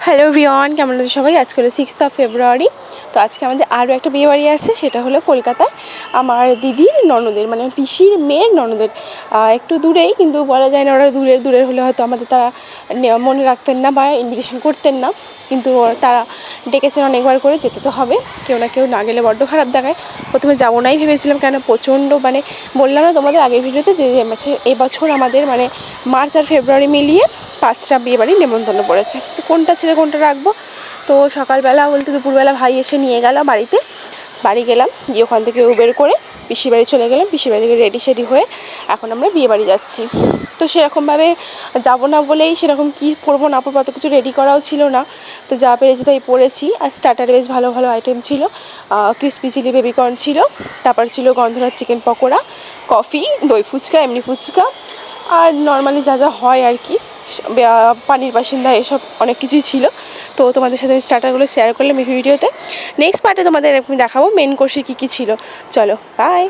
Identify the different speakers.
Speaker 1: Hello everyone, কেমন আছো সবাই? আজকে হলো 6th অফ ফেব্রুয়ারি। তো আজকে আমাদের আরও একটা বিয়েবাড়ি আছে, সেটা হলো কলকাতায় আমার দিদির ননদের, মানে পিসির মেয়ের ননদের। একটু দূরেই, কিন্তু বলা যায় না ওরা দূরের হলে হয়তো আমাদের তারা মনে রাখতেন না বা ইনভিটেশন করতেন না, কিন্তু তারা ডেকেছেন অনেকবার করে, যেতে তো হবে। কেউ না কেউ না গেলে বড্ড খারাপ দেখায়। প্রথমে যাবো নাই ভেবেছিলাম, কেন প্রচণ্ড মানে বললাম না তোমাদের আগের ভিডিওতে যে এবছর আমাদের মানে মার্চ আর ফেব্রুয়ারি মিলিয়ে 5টা বিয়েবাড়ি নেমন্তন্ন পড়েছে। তো কোনটা ছেড়ে কোনটা রাখবো? তো সকালবেলা বলতে দুপুরবেলা ভাই এসে নিয়ে গেল বাড়ি গেলাম, গিয়ে ওখান থেকে উবের করে পিসির বাড়ি চলে গেলাম। পিসির বাড়ি থেকে রেডি হয়ে এখন আমরা বিয়েবাড়ি যাচ্ছি। তো সেরকমভাবে যাবো না বলেই সেরকম কী পরবো না পরবো অত কিছু রেডি করাও ছিল না। তো যা পেরেছি তাই পরেছি। আর স্টার্টারে বেশ ভালো ভালো আইটেম ছিল। ক্রিসপি চিলি বেবিকর্ন ছিল, তারপর ছিল গন্ধরাজ চিকেন পকোড়া, কফি, দই ফুচকা, এমনি ফুচকা, আর নর্মালি যা যা হয় আর কি, পানির বাসিন্দা, এসব অনেক কিছুই ছিল। তো তোমাদের সাথে আমি স্টার্টারগুলো শেয়ার করলাম এই ভিডিওতে। নেক্সট পার্টে তোমাদের আমি দেখাবো মেন কোর্সে কী কী ছিল। চলো বাই।